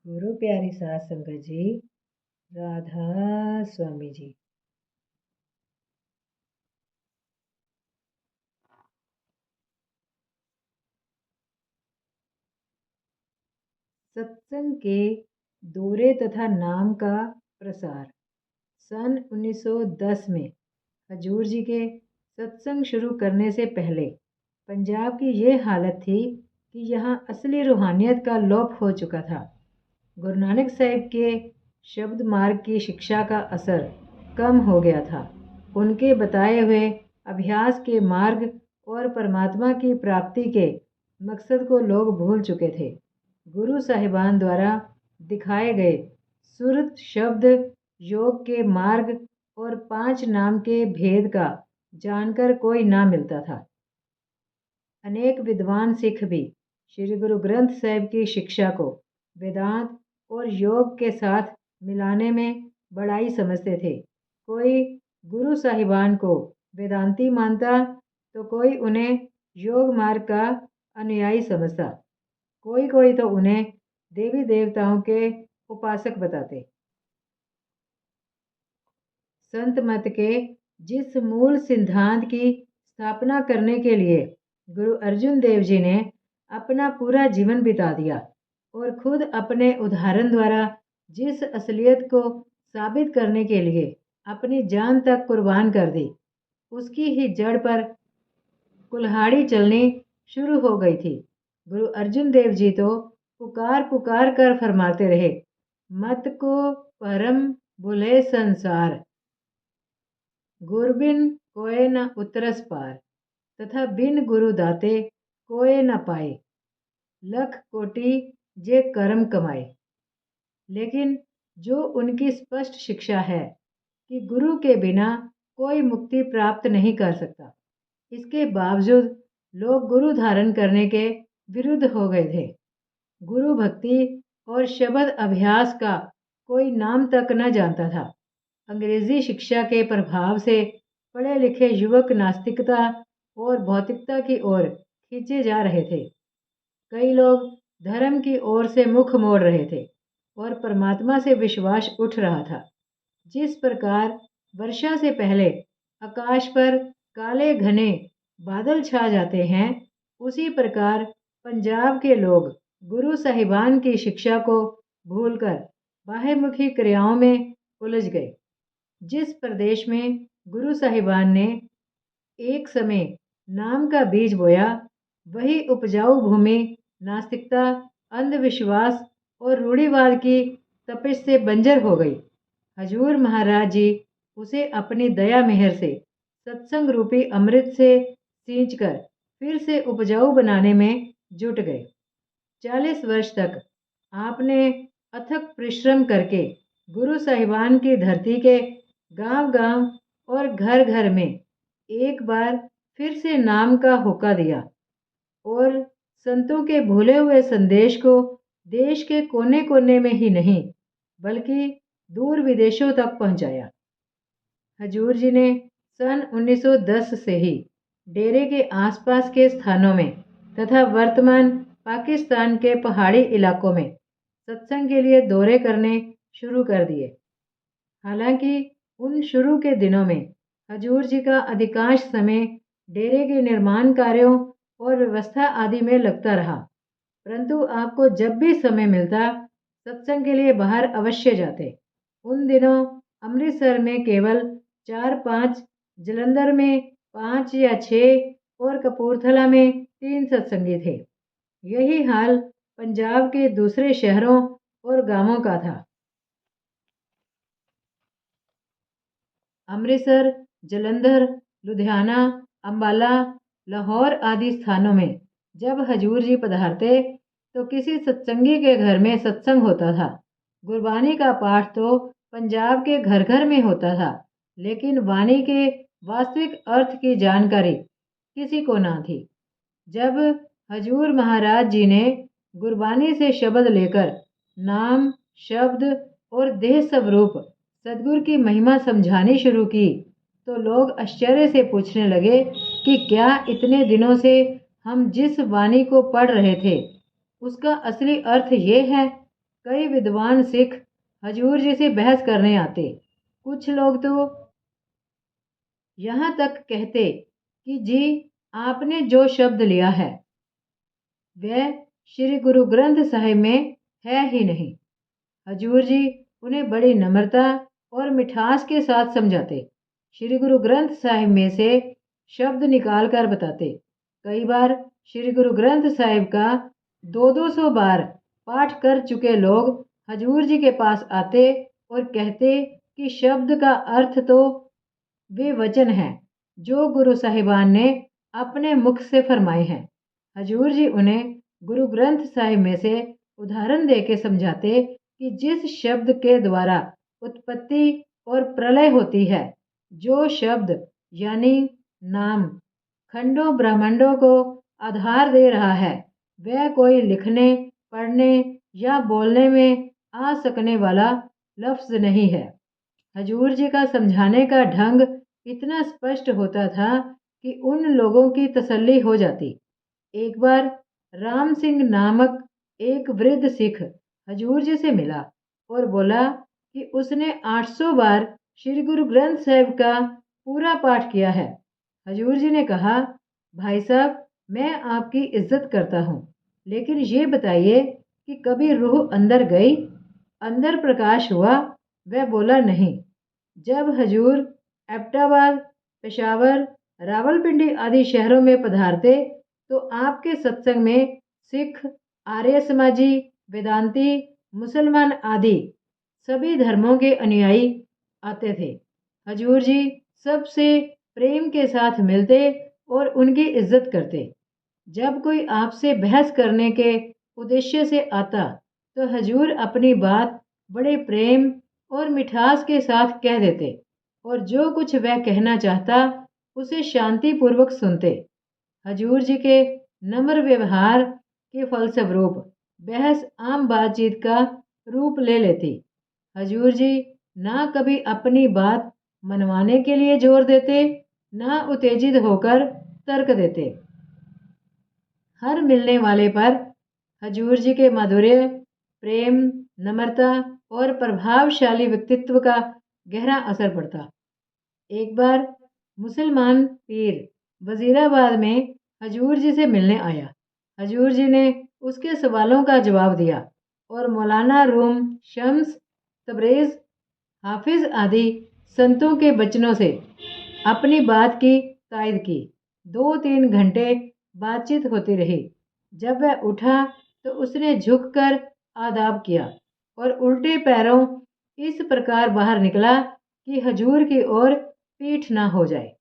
गुरु प्यारी साध संगत जी, राधा स्वामी जी। सत्संग के दौरे तथा नाम का प्रसार। सन 1910 में हजूर जी के सत्संग शुरू करने से पहले पंजाब की ये हालत थी कि यहाँ असली रूहानियत का लोप हो चुका था। गुरु नानक साहिब के शब्द मार्ग की शिक्षा का असर कम हो गया था। उनके बताए हुए अभ्यास के मार्ग और परमात्मा की प्राप्ति के मकसद को लोग भूल चुके थे। गुरु साहिबान द्वारा दिखाए गए सुरत शब्द योग के मार्ग और 5 नाम के भेद का जानकर कोई ना मिलता था। अनेक विद्वान सिख भी श्री गुरु ग्रंथ साहिब की शिक्षा को वेदांत और योग के साथ मिलाने में बड़ाई समझते थे। कोई गुरु साहिबान को वेदांती मानता तो कोई उन्हें योग मार्ग का अनुयायी समझता। कोई कोई तो उन्हें देवी देवताओं के उपासक बताते। संत मत के जिस मूल सिद्धांत की स्थापना करने के लिए गुरु अर्जुन देव जी ने अपना पूरा जीवन बिता दिया और खुद अपने उदाहरण द्वारा जिस असलियत को साबित करने के लिए अपनी जान तक कुर्बान कर दी, उसकी ही जड़ पर कुल्हाड़ी चलनी शुरू हो गई थी। गुरु अर्जुन देव जी तो पुकार पुकार कर फरमाते रहे, मत को परम भूले संसार, गुरबिन कोय न उतरस पार, तथा बिन गुरु दाते कोय न पाए, लख कोटि जे कर्म कमाए। लेकिन जो उनकी स्पष्ट शिक्षा है कि गुरु के बिना कोई मुक्ति प्राप्त नहीं कर सकता, इसके बावजूद लोग गुरु धारण करने के विरुद्ध हो गए थे। गुरु भक्ति और शब्द अभ्यास का कोई नाम तक न जानता था। अंग्रेजी शिक्षा के प्रभाव से पढ़े लिखे युवक नास्तिकता और भौतिकता की ओर खींचे जा रहे थे। कई लोग धर्म की ओर से मुख मोड़ रहे थे और परमात्मा से विश्वास उठ रहा था। जिस प्रकार वर्षा से पहले आकाश पर काले घने बादल छा जाते हैं, उसी प्रकार पंजाब के लोग गुरु साहिबान की शिक्षा को भूलकर बाह्यमुखी क्रियाओं में उलझ गए। जिस प्रदेश में गुरु साहिबान ने एक समय नाम का बीज बोया, वही उपजाऊ भूमि नास्तिकता, अंधविश्वास और रूढ़िवाद की तपिश से बंजर हो गई। हजूर महाराज जी उसे अपनी दया मेहर से सत्संग रूपी अमृत से सींचकर फिर से उपजाऊ बनाने में जुट गए। 40 वर्ष तक आपने अथक परिश्रम करके गुरु साहिबान की धरती के गांव-गांव और घर-घर में एक बार फिर से नाम का होका दिया और संतों के भूले हुए संदेश को देश के कोने कोने में ही नहीं बल्कि दूर विदेशों तक पहुंचाया। हजूर जी ने सन 1910 से ही डेरे के आसपास के स्थानों में तथा वर्तमान पाकिस्तान के पहाड़ी इलाकों में सत्संग के लिए दौरे करने शुरू कर दिए। हालांकि उन शुरू के दिनों में हजूर जी का अधिकांश समय डेरे के निर्माण कार्यों और व्यवस्था आदि में लगता रहा, परंतु आपको जब भी समय मिलता सत्संग के लिए बाहर अवश्य जाते। उन दिनों अमृतसर में केवल 4-5, जलंधर में 5 या 6 और कपूरथला में 3 सत्संगी थे। यही हाल पंजाब के दूसरे शहरों और गांवों का था। अमृतसर, जलंधर, लुधियाना, अंबाला, लाहौर आदि स्थानों में जब हजूर जी पधारते तो किसी सत्संगी के घर में सत्संग होता था। गुरबानी का पाठ तो पंजाब के घर घर में होता था, लेकिन वाणी के वास्तविक अर्थ की जानकारी किसी को ना थी। जब हजूर महाराज जी ने गुरबानी से शब्द लेकर नाम, शब्द और देह स्वरूप सदगुरु की महिमा समझानी शुरू की तो लोग आश्चर्य से पूछने लगे कि क्या इतने दिनों से हम जिस वाणी को पढ़ रहे थे उसका असली अर्थ ये है। कई विद्वान सिख हजूर जी से बहस करने आते। कुछ लोग तो यहाँ तक कहते कि जी आपने जो शब्द लिया है वह श्री गुरु ग्रंथ साहिब में है ही नहीं। हजूर जी उन्हें बड़ी नम्रता और मिठास के साथ समझाते। श्री गुरु ग्रंथ साहिब में से शब्द निकाल कर बताते। कई बार श्री गुरु ग्रंथ साहिब का 200 बार पाठ कर चुके लोग हजूर जी के पास आते और कहते कि शब्द का अर्थ तो वे वचन हैं जो गुरु साहिबान ने अपने मुख से फरमाए हैं। हजूर जी उन्हें गुरु ग्रंथ साहिब में से उदाहरण देके समझाते कि जिस शब्द के द्वारा उत्पत्ति और प्रलय होती है, जो शब्द यानी नाम खंडों ब्रह्मांडों को आधार दे रहा है, वह कोई लिखने पढ़ने या बोलने में आ सकने वाला लफ्ज नहीं है। हजूर जी का समझाने का ढंग इतना स्पष्ट होता था कि उन लोगों की तसल्ली हो जाती। एक बार राम सिंह नामक एक वृद्ध सिख हजूर जी से मिला और बोला कि उसने 800 बार श्री गुरु ग्रंथ साहिब का पूरा पाठ किया है। हजूर जी ने कहा, भाई साहब मैं आपकी इज्जत करता हूँ, लेकिन ये बताइए कि कभी रूह अंदर गई, अंदर प्रकाश हुआ? वह बोला नहीं। जब हजूर एबटाबाद, पेशावर, रावलपिंडी आदि शहरों में पधारते तो आपके सत्संग में सिख, आर्य समाजी, वेदांती, मुसलमान आदि सभी धर्मों के अनुयायी आते थे। हजूर जी सबसे प्रेम के साथ मिलते और उनकी इज्जत करते। जब कोई आपसे बहस करने के उद्देश्य से आता तो हजूर अपनी बात बड़े प्रेम और मिठास के साथ कह देते और जो कुछ वह कहना चाहता उसे शांतिपूर्वक सुनते। हजूर जी के नम्र व्यवहार के फलस्वरूप बहस आम बातचीत का रूप ले लेती। हजूर जी ना कभी अपनी बात मनवाने के लिए जोर देते, ना उत्तेजित होकर तर्क देते। हर मिलने वाले पर हजूर जी के माधुर्य, प्रेम, नम्रता और प्रभावशाली व्यक्तित्व का गहरा असर पड़ता। एक बार मुसलमान पीर वजीराबाद में हजूर जी से मिलने आया। हजूर जी ने उसके सवालों का जवाब दिया और मौलाना रूम शम्स, तबरेज़, हाफिज आदि संतों के बचनों से अपनी बात की तायद की। 2-3 घंटे बातचीत होती रही। जब वह उठा तो उसने झुककर आदाब किया और उल्टे पैरों इस प्रकार बाहर निकला कि हजूर की ओर पीठ ना हो जाए।